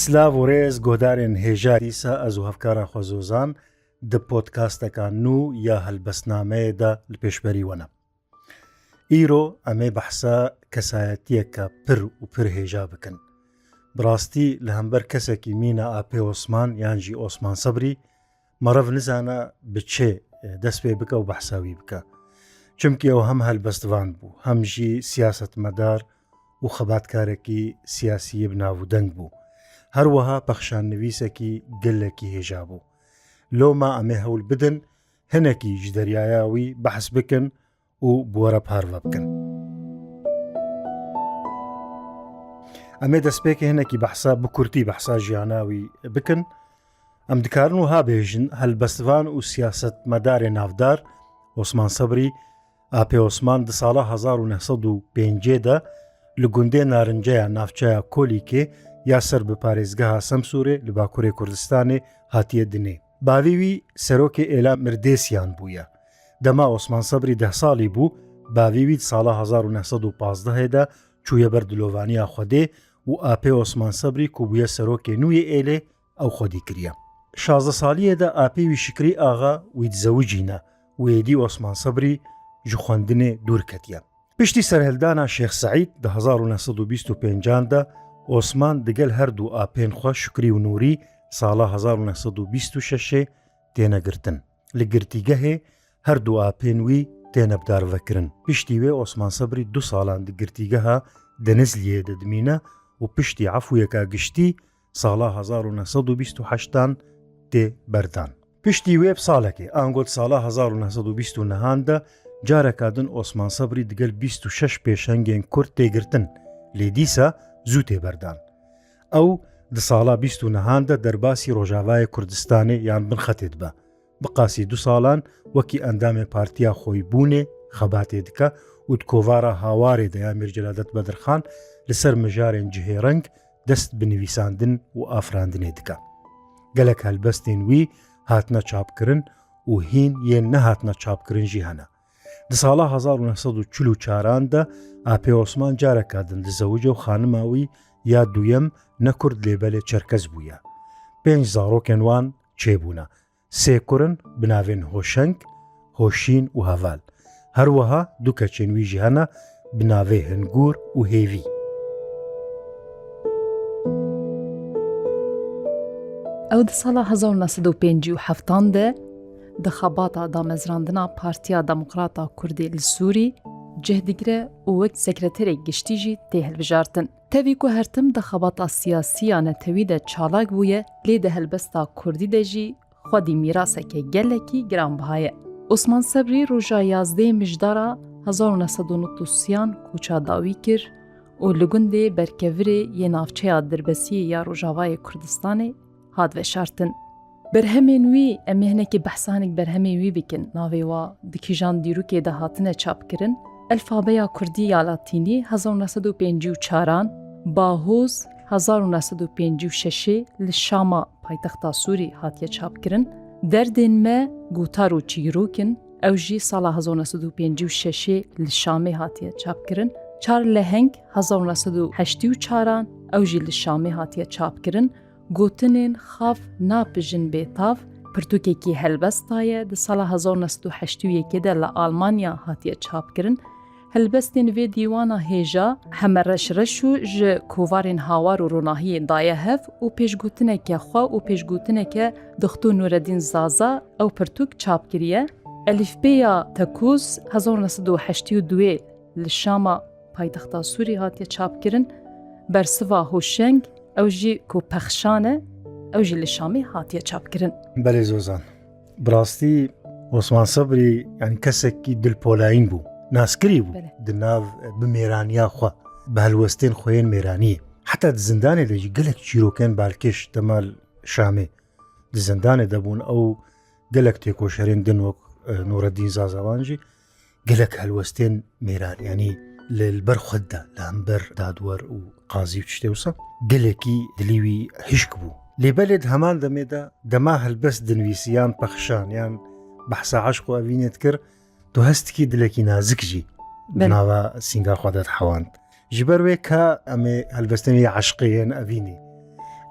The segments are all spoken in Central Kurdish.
سلااو و ڕێز گۆدارێن هێژا دیسا ئەز و هەفکارە خۆزۆزان دە پۆدکاستەکان نو یا هەلبەستنامەیەدا لە پێشبەری وەنە. ئیرۆ ئەمێ بەحسا کەسایەتیەکە پر و پر هێژا بکەن. بڕاستی لە هەمبەر کەسێکی مینە ئاپێ ئۆسمان یانجی ئۆسمان سەبری مەڕەڤ نزانە بچێ دەست پێ بکە و بەحساوی بکە. چمکی ئەو هەم هەلبەستوان بوو، هەمژی سیاسەتمەدار و خەباتکارێکی سیاسی بناو دەنگ بوو. هەروەها پەخشان نویسێکی گەلێکی هێژا بوو. لۆما ئەمێ هەول بدن هەنێکی ji دەریایاوی بەحس بکەن و بوەرە پارڤە بکەن. ئەمێ دەستپێکی هەنێکی بەحسا بکورتی بەحسا ژیاناوی بکەن. ئەم دکارن و هابێژن هەلبەستوان و سیاسەتمەدارێ ناودار ئۆسمان سەبری ئاپێ ئۆسمان دە ساڵە 1905دا لە گوندێ نارنجەیە ناوچەیە کۆلیکێ یا سەر بە پارێزگەها سەمسوورێ لە باکوورێ کوردستانێ هاتیە دنێ. باویوی سەرۆکێ ئێلا مردێسیان بوویە. دەما ئۆسمان سەبری 10 ساڵی بوو، باویوی ساڵە 1915دا چوویە بەر دلۆڤانیا خودێ و ئاپێ ئۆسمان سەبری کوبوویە سەرۆکێ نوێ ئێلێ ئەو خۆدی کریە. 16 ساڵیەدا ئاپێوی شکری ئاغا ویت زەوجینە وێدی ئۆسمان سەبری ji خوێندنێ دوورکەتیە. پشتی سەرهێلدانا شێخ سەعید لە 1925دا ئۆسمان دەگەل هەردوو ئاپێن خۆ شکری و نووری ساڵە 1926 تێنەگرتن. لە گرتیگەهێ هەردوو ئاپێن وی تێنەبدارڤەکردن. پشتی وێ ئۆسمان سەبری 2 ساڵان دی گرتیگەها دەنزلیێ دەدمینە و پشتی عەفویەکە گشتی ساڵە 1928 تێ بەردان. پشتی وێ ساڵێکێ ئانگۆت ساڵە 1929دا جارەکادن ئۆسمان سەبری دگەل 26 پێشەنگێن کورد تێگرتن لێ دیسە زوو تێبەردان. ئەو دە ساڵا 29دا دەرباسی ڕۆژاوای کوردستانێ یان بنخەتێت بە بقاسی 2 ساڵان وەکی ئەندامێ پارتیا خۆی بوونێ خەباتێ دکە و کۆڤارە هاوارێ دەیا میرجەلادەت بەدرخان لەسەر مژارێن جهێرەنگ دەست بنویساندن و ئافراندنێ دکە. گەلک هەلبەستێن وی هاتنە چاپکردن و هین یەن نەهاتنە چاپکردنجی هەنە. دە ساڵە 1944دا ئاپێ ئۆسمان جارەکادن دزەوجە و خانماوی یا دوویەم نەکورد لێبەلێ چەرکەز بوویە. 5 زاڕۆکێن وان چێبوونە، 3 کورن بناوێن هۆشەنگ، هۆشین و هەڤال. هەروەها دوو کەچێن ویژی هەنە بناوێ هەنگور و هێوی. ئەو دە ساڵە 1957دا دە خەباتە دامەزراندنا پارتیا دەموقراتا کوردی لە سووری جهدیگرە و وەک سەکرەتەرێک گشتیژی تێ هەلبژارتن. تەوی کو هەرتم دە خەباتە سیاسیە نەتەوی دە چالاک بوویە لێ دە هەلبەستا کوردی دەژی خودی میراسێکە گەلێکی گرانبەهایە. ئۆسمان سەبری ڕۆژا 11 مژدارا 1993 کوچا داوی کرد و لە گوندێ بەرکەڤرێ یە ناوچەیە دەربەسی یا ڕۆژاوای کوردستانê هات veşartin. Berhemên wî em ê hinekî behsanek berhemê wî bikin navê wa di kîjan dîrokê de hatine çapkirin. Elfabeya Kurdî ya Latînî 1954 Bahoz 1956 li Şama paytexta Sûrî hatiye çapkirin. Derdên me gotar û çîrokin ew jî sala 1956 li Şamê hatiye çapkirin. Çar leheng 1984 ew jî li Şamê hatiye çapkirin. Gotinên xav napijin bêtav pirtûkekî helbestaye di sala 1981 de li Almanya hatiye çapkirin. Helbestên vê dîwana hêja heme reş û ji kovarên hawar û ronahiyê daye hev û pêşgotineke xwe û pêşgotineke Dixtûr Nureddîn Zaza ew pirtûk çapkiriye. Elîfbeya Tekûz 1982 li Şama paytexta Sûrî hatiye çapkirin. Bersiva Hoşeng ew jî ku pexşane ew jî li Şamê hatiye çapkirin. Belê Zozan. Birastî ئۆسمان سەبری یعنی کەسێکی دلپۆلاین بوو، ناسکری بوو di nav bimêraniya xwe bi helwestên xwe yên mêraniyê. Heta di zindanê de jî gelek çîrokên balkêş dema Şamê di zindanê de bûn ew gelek têkoşerên din wek Nureddîn Zazawan jî gelek helwestên mêran yanî li ber xwe de li hember dadwer û qazî û tiştê wisa gelekî dilî wî hişk bû. Lêbelê di heman demê de dema helbest dinivîsiyan pexşan yan behsa eşq û evînê dikir tu hestikî dilekî nazik jî nava sînga xwe de dihewand. Ji ber wê ka em ê helbestên wî eşqê yên evînê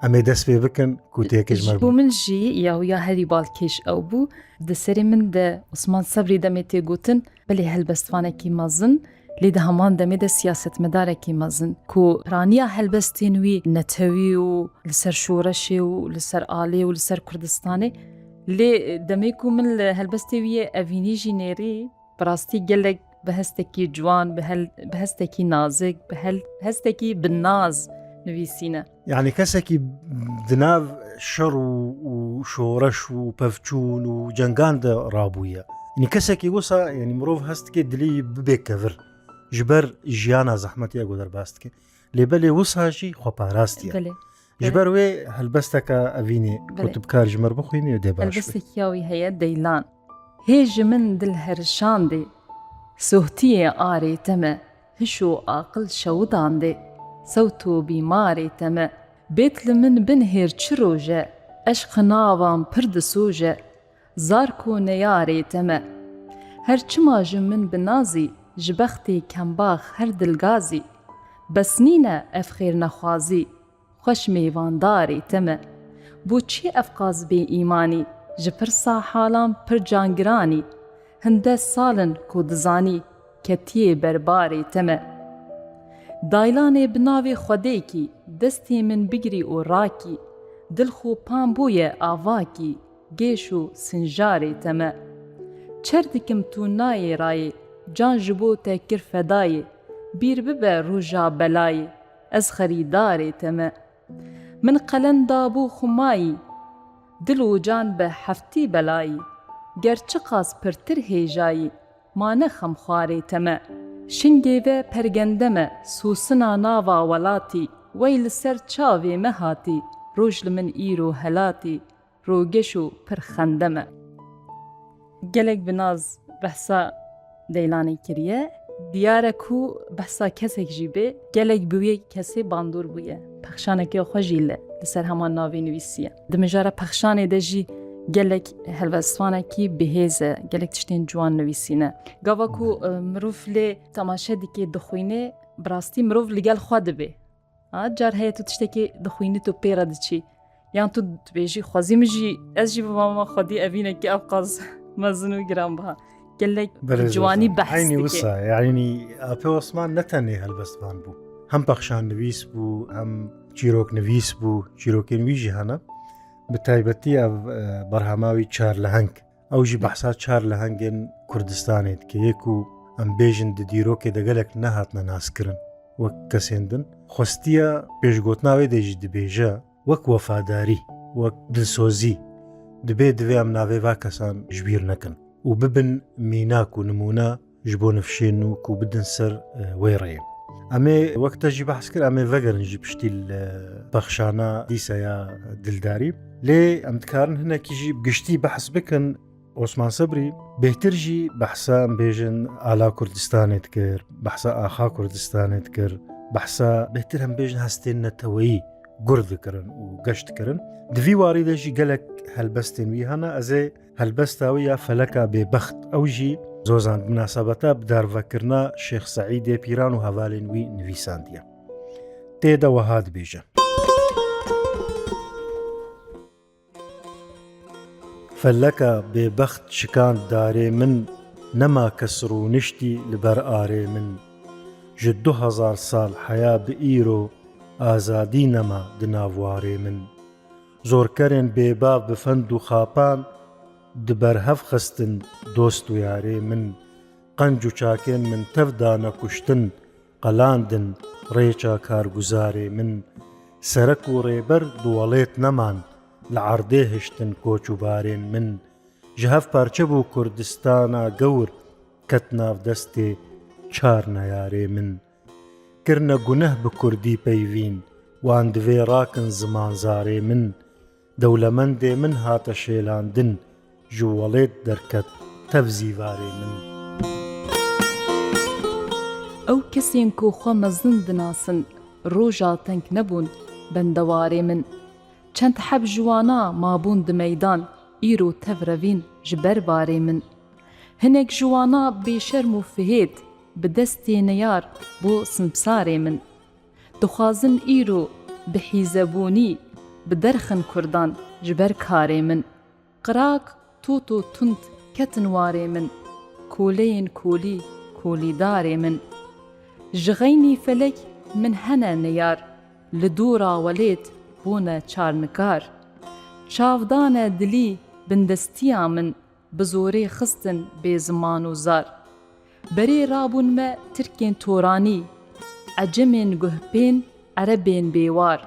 ئەمێ دەست پێ بکەن کوتەیەکەش بۆ من ژی یا هەری باڵکێش ئەو بوو دەسەری من دە عوسمان سەبری دەمێ تێگوتن بەلێ هەلبەستوانێکی مەزن لێدە هەمان دەمێدە سیاسەتمەدارێکی مەزن کو ڕانیە هەلبەستین وی نەتەوی و لەسەر شۆرەشێ و لەسەر ئالێ و لەسەر کوردستانێ لێ دەمێک و من لە هەلبەستی ویە ئەڤینیژی نێری بەڕاستی گەلێک بە هەستێکی جوان بە هەستێکی نازک بە هەستێکی بناز نویسینە یعنی کەسێکی دناو شەڕ و شۆڕەش و پەفچوون و جەنگاندا ڕابوویە نی کەسێکی وسە ینی مرۆڤ هەستکێ دلی ببێ کەڤر ji ber jiyana zehmetiya got derbas dike lêbelê wisa jî xweparastî ye ji ber wê helbesteka evînê kutibkar ji mir bixwînî dê baş helbestekiya wî heye deylan hê ji min dil herişandê sohtiyê arê te me hiş û aqil şewidandê sewt û bîmarê te me bêt li min bin hêr çi roje eşqi navan pir disoje zark û neyarê te me her çima ji min binazî ji bextê kembax her dilgazî besnîne ev xêrnexwazî xweş mêvandarê te me bû çi ev qaz bê îmanî ji pirsa halan pir cangiranî hinde salin ku dizanî ketiyê berbarê te me daylanê bi navê xwedêkî destê min bigirî û rakî dil xûpan bûye avakî gêş û sinjarê te me çer dikim tu nayê rayê can ji bo te kir fedayê bîr bibe roja belayê ez xerîdarê te me min qelen dabû xumayî dil û can be heftî belayî ger çi qas pirtir hêjayî mane xemxwarê te me şingê ve pergende me sûsina nava welatî wey li ser çavê me hatî roj li min îro helatî rogeş û pir xende me gelek binaz behsa deylanê kiriye diyare ku behsa kesek jî bê gelek bi wê kesê bandor bûye pexşanekê xwe jî li ser heman navê nivîsiye di mijara pexşanê de jî gelek helbestvanekî bihêz e gelek tiştên ciwan nivîsîne gava ku mirov lê temaşe dike dixwîne bi rastî mirov li gel xwe dibe car heye tu tiştekî dixwînî tu pêre diçî yan tu dibêjî xwezî min jî ez jî bi mama xwedî evînekî ev qaz mezin û giranbiha gelek ciwanî behs dike wisa yani apê Osman ne tenê helbestvan bû hem pexşan nivîs bû hem çîrok nivîs bû çîrokên wî jî hene bi taybetî ev berhema wî çar leheng ew jî behsa çar lehengên Kurdistanê dike yek û em bêjin di dîrokê de gelek nehatine naskirin wek kesên din xwestiya pêşgotina wê de jî dibêje wek wefadarî wek dilsozî dibê divê em navê va kesan ji bîr nekin û bibin mînak û nimûne ji bo nifşên nû ku bidin ser wê reyê em ê wek te jî behs kir em ê vegerin jî piştî pexşana dîseya dildarî lê em dikarin hinekî jî giştî behs bikin Osman Sebrî bêhtir jî behsa em bêjin ala Kurdistanê dikir behsa axa Kurdistanê dikir behsa bêhtir em bêjin hestên neteweyî gur dikirin û geş dikirin di vî warî de jî gelek helbestên wî hene ez ê helbesta wî ya feleka bêbext ew jî zozan münasebeta bi darvekirina Şêx Seîdê Pîran û hevalên wî nivîsandiye tê de wiha dibêje feleka bêbext şikand darê min nema kesir û niştî li ber arê min ji 2000 sal heya bi îro azadî nema di nav warê min zorkerên bêbav bi fend û xapan di berhev xistin dost û yarê min qenc û çakên min tev dane kuştin qelandin rêça karguzarê min serek û rêber duwalêt neman li erdê hiştin koç û barên min ji hev parçe bû Kurdistana gewr ket nav destê çar neyarê min kirne guneh bi Kurdî peyvîn wan divê rakin zimanzarê min dewlemendê min hate şêlandin ji welêt derket tev zîvarê min ew kesên ku xwe mezin dinasin roja teng nebûn bendewarê min çend heb jiwana mabûn di meydan îro tev revîn ji ber barê min hinek jiwana bêşerm û fihêt bi destê neyar bo simsarê min dixwazin îro bi hîzebûnî بدرخن كردان جبر كاري من قراك توتو تنت كتنواري من كولين كولي كولي داري من جغيني فلك من هنا نيار لدورا وليت بونا چارنكار چاودانا دلي بندستيا من بزوري خستن بزمان وزار بري رابون ما تركين توراني عجمين گهبين عربين بيوار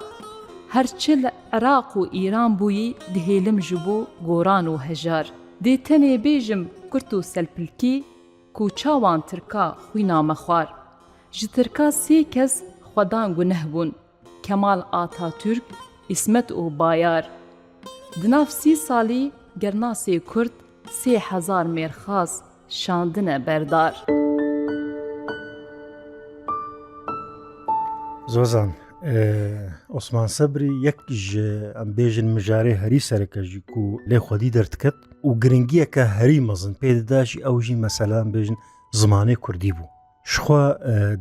هرچل عراق و ایران بویی دهیلم جبو گوران و هجار دی تنه بیجم کرتو سلپلکی کو چاوان ترکا خوینا مخوار جی ترکا 3 کس خودان گنه بون کمال آتاتürk اسمت و بایار دناف 30 سالی گرناسی کرد 3000 مرخاز شاندنه بردار زوزان عثمان صبری یک ام بیجن مجاری هری سرکجی کو لی خودی درتکت و گرنگیه که هری مزن پیدا داشی اوجی مثلا بیجن زمانه کردی بو شخوا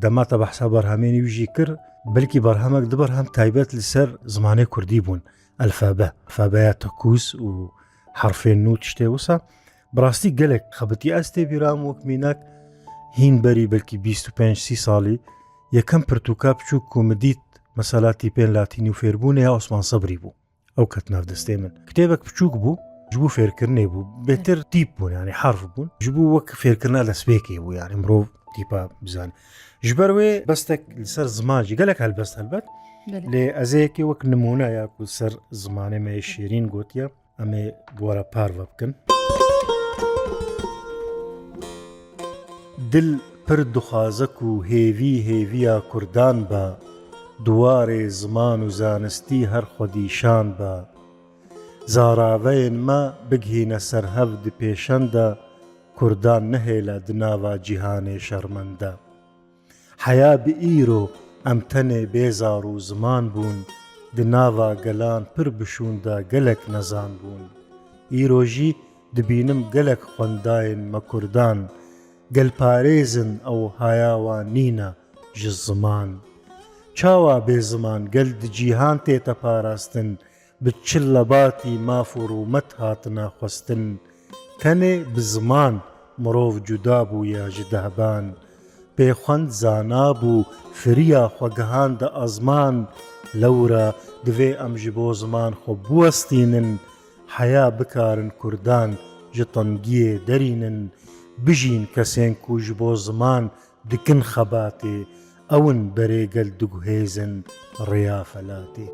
دمات بحثا برهمینی ویجی کر بلکی برهمک دبر هم تایبت لسر زمانه کردی بون الفابا تکوس و حرفین نوت شته وسا براستی گلک خبتی استی بیرام وکمینک هین بری بلکی 25-30 سالی یکم پرتوکاب چو کومدیت مسالاتی پین لاتینی و فیربونه یا عثمان صبری بو او کت ناف دسته من کتابک بچوک بو جبو فیرکرنه بو بهتر تیپ بون یعنی حرف بون جبو وک فیرکرنه لسبیکی بو یعنی مرو تیپا بزان جبروی بستك لسر زمان جي قالك هالبست هالبت لأزيكي وك نمونا ياكو سر زماني ما يشيرين قوتيا أمي بورا بارفا بكن دل پرد خازكو هيويا كردان با دوار زمان و زانستی هر خودیشان با زاراوین ما بگهین سرهفد پیشنده کردان نهیلا دناوا جهان شرمنده حیا بی ایرو امتنه بیزارو زمان بون دناوا گلان پر بشونده گلک نزان بون ایرو جی دبینم گلک خونداین ما کردان گل پاریزن او حیاوان نینا جز زمان چاوا بی زمان گل د جیهان تیتا پاراستن بچلباتی مافور و متهاتنا خستن کنه بزمان مروف جدابو یا جدهبان پیخوند زانابو فریا خوگهان دا ازمان لورا دوی امجبو زمان خو بوستینن حیا بکارن کردان جتنگی درینن بجین کسین کو جبو زمان دکن خباتی اون بريقل دقهيزن ريافلاتي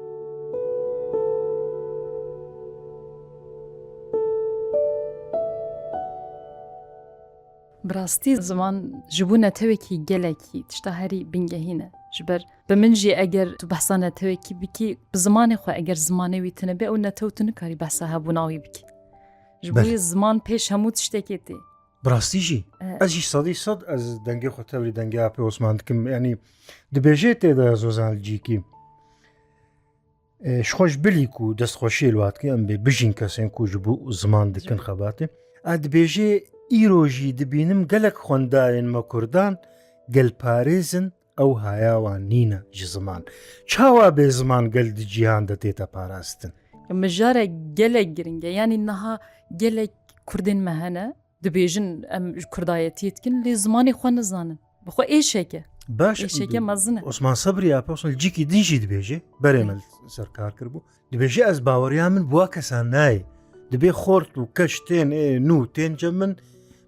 براستي زمان جبونا توكي جلكي تشتهري بنجهينا جبر بمنجي اگر تو بحثانا توكي بكي بزماني خو اگر زماني ويتنبي او نتو تنكاري بحثها بناوي بكي جبوي الزمان پیش همو تشتكيتي براستي جي أجي صد از دنگي خوتاولي دنگي آبي عثمان دكم يعني دبيجيت دا زوزان الجيكي شخوش بليكو دست خوشي الواتكي ام بجين كاسين كو جبو زمان دكن خباتي دبيجي ايروجي دبينم قلق خونداين ما كردان قل باريزن او هاياوان نينا جزمان چاوا بزمان قل دي جيهان دا تيتا باراستن مجارة قلق جرنجا يعني انها قلق كردين مهانا دبيجن ام كردايتي يتكن لي زماني خو نزانن بخو ايشكه باش ايشكه مزنه عثمان صبري ابي وصل جيكي ديجي دبيجي بريمل سركار كربو دبيجي از باوريا من بواكسان ناي دبي خورت وكشتين نو تين جمن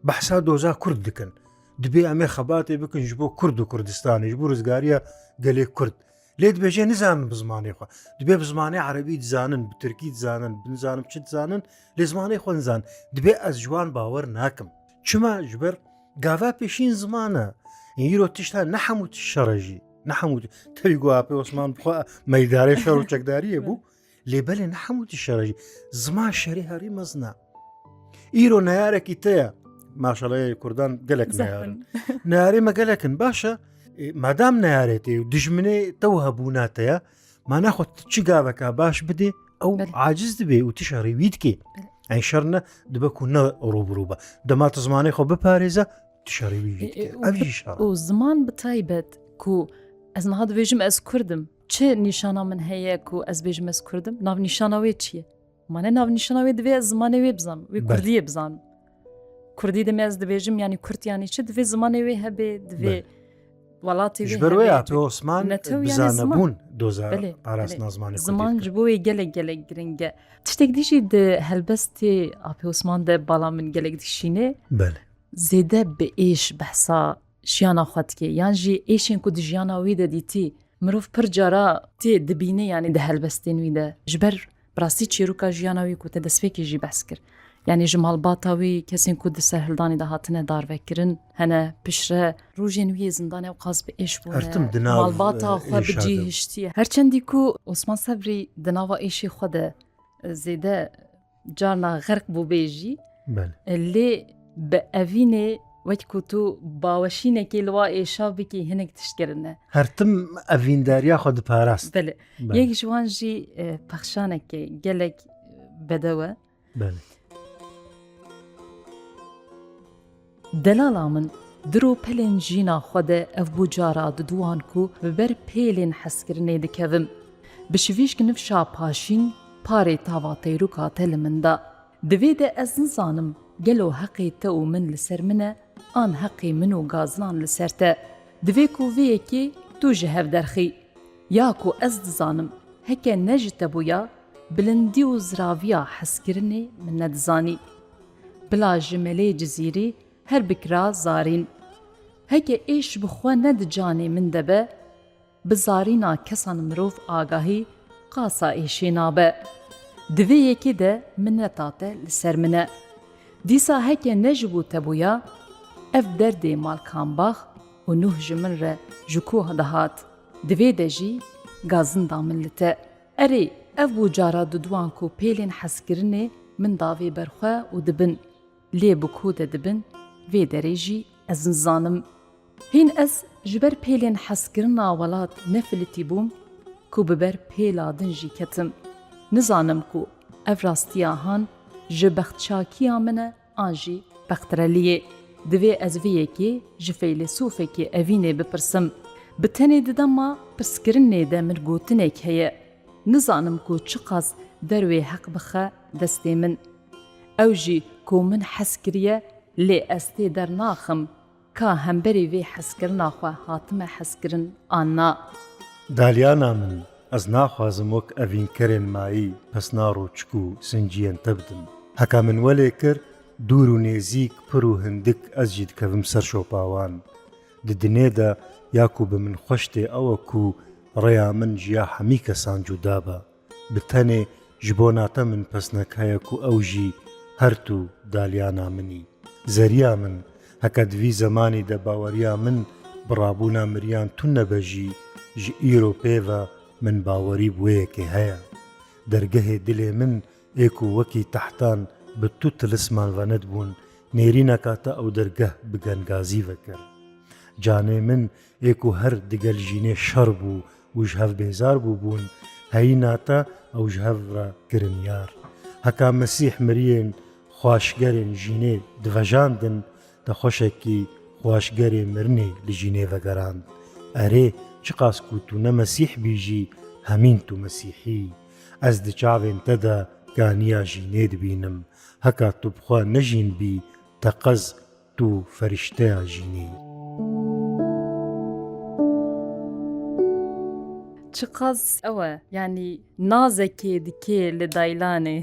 بحسا دوزا كرد دكن دبي امي خباتي بكن جبو كرد وكردستان جبو رزقاريا قالي كرد ليه دبيجي نزان بزماني خو دبي بزماني عربي تزانن بتركي تزانن بنزانن بشت زانن لزماني خو نزان دبي از جوان باور ناكم چما جبر قافا بيشين زمانه يرو تشتا نحموت الشرجي نحموت تلقوا ابي عثمان بخو ميداري شرو چكداري بو لبل نحموت الشرجي زمان شري هري مزنا يرو نيارك تيا ما شاء الله كردان قالك نيار نياري ما قالكن باشا مادام نيارتي ودجمني توهبوناتيا ما ناخذ تشقابك باش بدي او عاجز دبي وتشهري ويدكي يعني شرنا دبكونا روبروبا دمات زماني خو بباريزا تشهري ويدكي ابي شهر وزمان بتايبت كو از نهاد ويجم از كردم چه نیشانا من هەیە و ئەس بێژم ئەس کوردم ناو نیشانەوەی چییە؟ مانە ناو نیشانەوەی دەبێت زمانێ وێ بزانم وێ کوردیە بزانم کوردی دەمێ ئەس دەبێژم ینی کورتیانی چ دەبێ زمانێ وێ هەبێ دەبێ وڵاتی ژبەرەوەی عۆسمان بزانەبوون دۆزار پاراس نازمانی زمان ji bo wê gelek giring e tiştek dijî di helbestê Apê Osman de bala min gelek dişîne zêde bi êş behsa jiyana xwe dike yan jî êşên ku di jiyana wî de dîtî mirov pir cara tê dibîne yanî di helbestên wî de ji ber birastî çîroka jiyana wî ku te destpêkê jî behs kir yanî ji malbata wî kesên ku di ser hildanê de hatine darvekirin hene pişre rojên wî zindanê ew qas bi êş bûne malbata xwe bi cî hiştiye herçendî ku Osman Sebrî di nava êşê xwe de zêde carna xerq bû bê jî lê bi evînê wek ku tu baweşînekê li wa êşa bikî hinek tiştkerine her tim evîndariya xwe diparast yek ji wan jî pexşanekê gelek bedewe Delala min diro pelên jîna xwe de ev bû cara di duan ku bi ber pêlên hezkirinê dikevim bi şivîşk nifşa paşîn parê tava teyruka te li min da divê de ez nizanim gelo heqê te û min li ser min e an heqê min û gazinan li ser te divê ku vê yekê tu ji hev derxî ya ku ez dizanim heke ne ji te bûya bilindî û ziraviya hezkirinê min nedizanî bila ji melê cizîrî her bikra zarîn heke êş bi xwe ne di canê min de be bi zarîna kesan mirov agahî qasa êşê nabe divê yekê de minneta te li ser min e dîsa heke ne ji bû te bûya ev derdê malkanbax û nuh ji min re ji ku dihat divê de jî gazinda min li te erê ev bû cara di duan ku pêlên hezkirinê min davê berxwe û dibin lê bi ku de dibin vê derê jî ez nizanim hîn ez ji ber pêlên hezkirina welat nefilîtî bûm ku bi ber pêla din jî ketim nizanim ku ev rastiya han ji bextçakiya min e an jî bextereliyê divê ez vê yekê ji feylesûfekê evînê bipirsim bi tenê di dema pirskirinê de min gotinek heye nizanim ku çi qas derwê heq bixe destê min ew jî ku min hez kiriye lê ez tê dernaxim ka hemberê vê hezkirina xwe hatime hezkirin an na Dalyana min ez naxwazim wek evînkerên mayî pesnar û çik û sinciyên te bidim heka min welê kir dûr û nêzik pir û hindik ez jî dikevim ser şopawan di dinê de ya ku bi min xweş tê ew e ku rêya min ji ya hemî kesan cuda be bi tenê ji bo nate min pesnek heye ku ew jî her tu dalyana minî zeriya min heka di vî zemanî de baweriya min bi rabûna miriyan tu nebe jî ji îro pêve min bawerî bi wê yekê heye dergehê dilê min ê ku wekî tehtan bi tu tilisman venedbûn nêrîneka te ew dergeh bi gengazî vekir canê min ê ku her digel jînê şer bû û ji hev bêzar bûbûn heyîna te ew ji hev re kirin yar heka Mesîh miriyên xwaşgerên jînê divejandin te xweşekî xwaşgerê mirinê li jînê vegerand erê çi qas ku tu ne Mesîh bî jî hemîn tu Mesîhî ez di çavên te de ganiya jînê dibînim heka tu bi xwe nejîn bî te qez tu ferîşteya jînê çi qas ew e yanî nazekê dikê li daylanê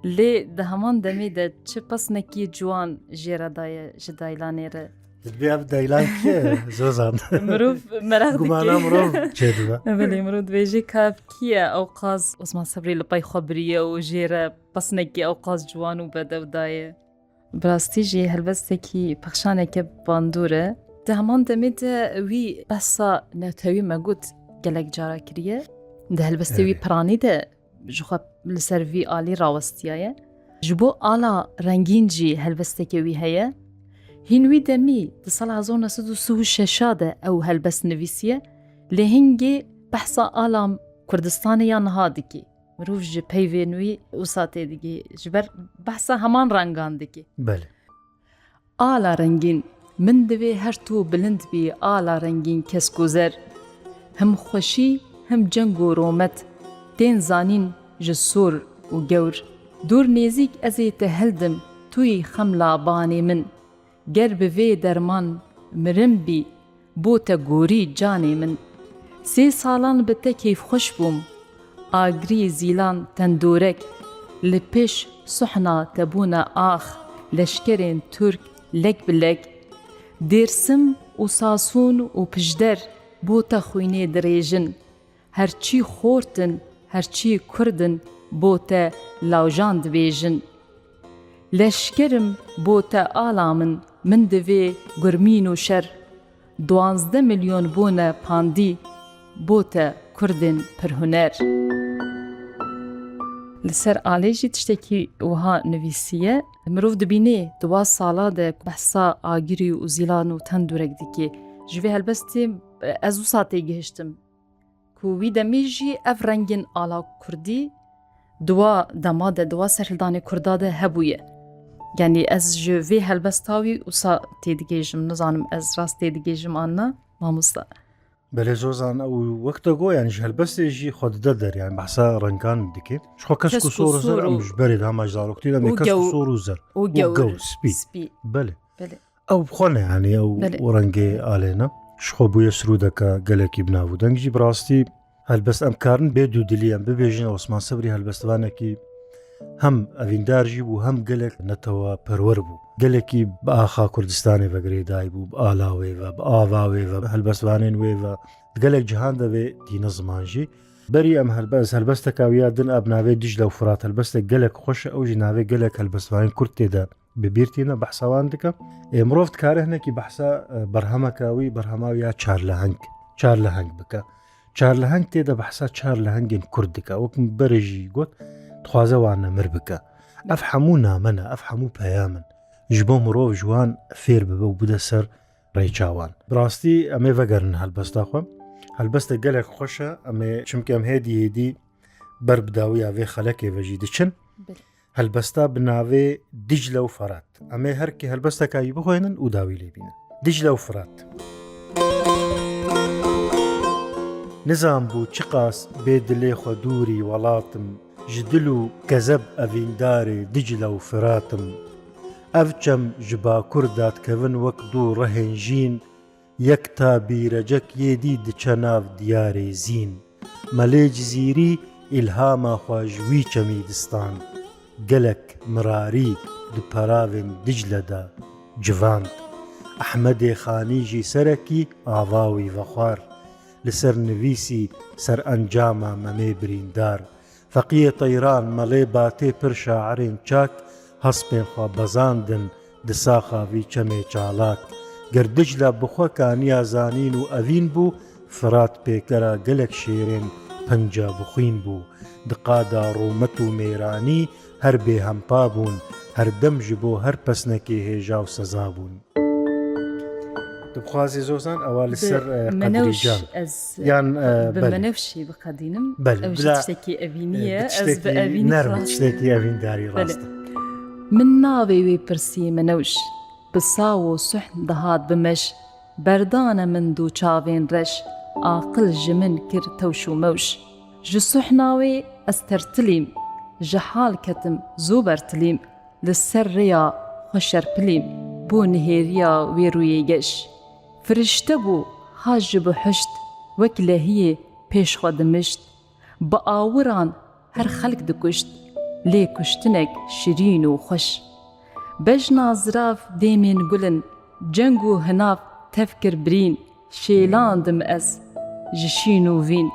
lê di heman demê de çi pesnekî ciwan jê re daye ji daylanê re Divê ev daylan kî ye zozan mirov merak dike gumana mirov çêdibe Belê mirov dibêje ka ev kî ye ew qas Osman Sebrî li pey xwe biriye û jê re pesnekî ew qas ciwan û bedew daye bi rastî jî helbestekî pexşaneke bandûr e di heman demê de wî behsa netewî me got gelek cara kiriye di helbestê wî piranî de ji xwe li ser vî alî rawestiyaye ji bo ala rengîn jî helbestekê wî heye hîn wî demî di sala 1936 de ew helbest nivîsiye lê hingê behsa ala Kurdistanê ya niha dikê mirov ji peyvên wî wisa tê digê ji ber behsa heman rengan dikê ala rengîn min divê her tu bilind bî ala rengîn kesk û zer him xweşî هم جنگ و رومت تین زانین جسور و گور دور نزیک ازی تهلدم توی خملا بانی من گر به درمان مرم بی بو تا گوری جانی من 3 سالان به ته کیف خوش بوم آگری زیلان تندورک لپش صحنا تبونا آخ لشکرین ترک لک بلک درسم و ساسون و پجدر بو تا خوینه دریجن هرچی خورتن هرچی کردن بو تا لاوجان دبیجن لشکرم بو تا آلامن من دوی گرمین و شر 12 میلیون بونه پاندی بو تا کردن پرهنر لسر آلیجی تشتکی وها نویسیه مروف دبینه 2 سالا ده بحثا آگیری و زیلان و تندورک دیکی جوی هلبستی از 2 ساعته گهشتم کووی دمیجی اف رنگین آلا کردی 2 دماده 2 سرهلدان کرداده هبویه یعنی از جوی هلبستاوی و سا تیدگیجم نزانم از راست تیدگیجم آننا ماموستا بله زوزان او وقت گو یعنی هلبستی جی خود در یعنی بحثا رنگان دیکی شخو کسکو سور زر امش برید هم اجدارو کتیر امی کسکو سور و زر و گو سپی بله او بخونه یعنی او رنگی آلینا شخو بوی سرودکا گلکی بناو دنگجی براستی هلبست امکارن بیدو دلیم ببیجن عثمان صبری هلبستوانه کی هم اویندار جی بو هم گلک نتوا پرور بو گلکی با آخا کردستانی و گریدای بو با آلاوی و با آواوی و هلبستوانین وی و گلک جهان ده وی دین زمان جی بری ام هلبست کاویا دن اب ناوی دجله و فرات هلبست گلک خوش او جی ناوی گلک هلبستوانین کرتی ده ببیرتینا بحثوان دکا امروفت کاره هنه کی بحثا برهمه کاوی برهماویا چار لهنگ بکا چار لهنگ تی ده بحثا چار لهنگین کرد دکا وکم بری جی گوت تخوازه وانا مربكا افحمو نامنا افحمو پیامن جبو مروف جوان فير ببو بودا سر ريچاوان براستي امي وگرن هلبستا خو هلبستا گلک خوشا امي چمكي ام هدي برب داوي اوي خلكي وجيد چن هلبستا بناوي دجله و فرات امي هر كي هلبستا كاي بخوينن و داوي ليبين دجله و فرات نظام بو چقاس بيدلي خدوري ولاتم جدلو كذب أفينداري دجلة وفراتم أفجم جبا كردات كفن وكدو رهنجين يكتا بيرجك يديد چناف دياري زين ملي جزيري إلهاما خواجوي چميدستان قلك مراري دو پراوين دجلة دا جواند أحمد خانيجي سركي آواوي وخوار لسر نويسي سر أنجاما ممي بريندار فقیه طیران ملی باتی پر شاعرین چاک هسپین خواه بزاندن دساخا وی چمی چالاک گردج لبخوا کانیا زانین و اوین بو فرات پیکرا گلک شیرین پنجا بخوین بو دقادا رومت و میرانی هر بی همپا بون هر دم جبو هر پسنکی هیجا و سزا بون تبخوازي زوزان أوال سر قدري جان يعني بمنوشي بقدينم بل تشتكي أبينية أز بأبيني نرم تشتكي أبين داري راستا من ناوي ويبرسي منوش بصاو صحن دهات بمش بردانة من دو چاوين رش عاقل جمن كر توشو موش جو صحناوي استرتليم جحال كتم زوبرتليم للسر ريا خشر بليم بو نهيريا ويروي جش فرشته بو حاج بحشت وكلهيه پیش خود مشت با آوران هر خلق دکشت لی کشتنک شیرین و خوش بج نازراف دیمین گلن جنگو هناف تفکر برین شیلاندم از جشین و وین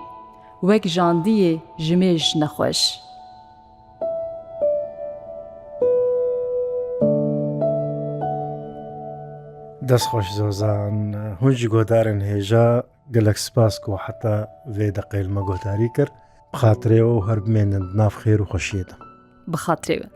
وک جاندیه جمیش نخوش دست خوش زوزان هنجي قدارن هيجا قلق سباسكو حتى في دقيل ما قداري كر بخاطري و هرب من ناف خير و خشيده بخاطري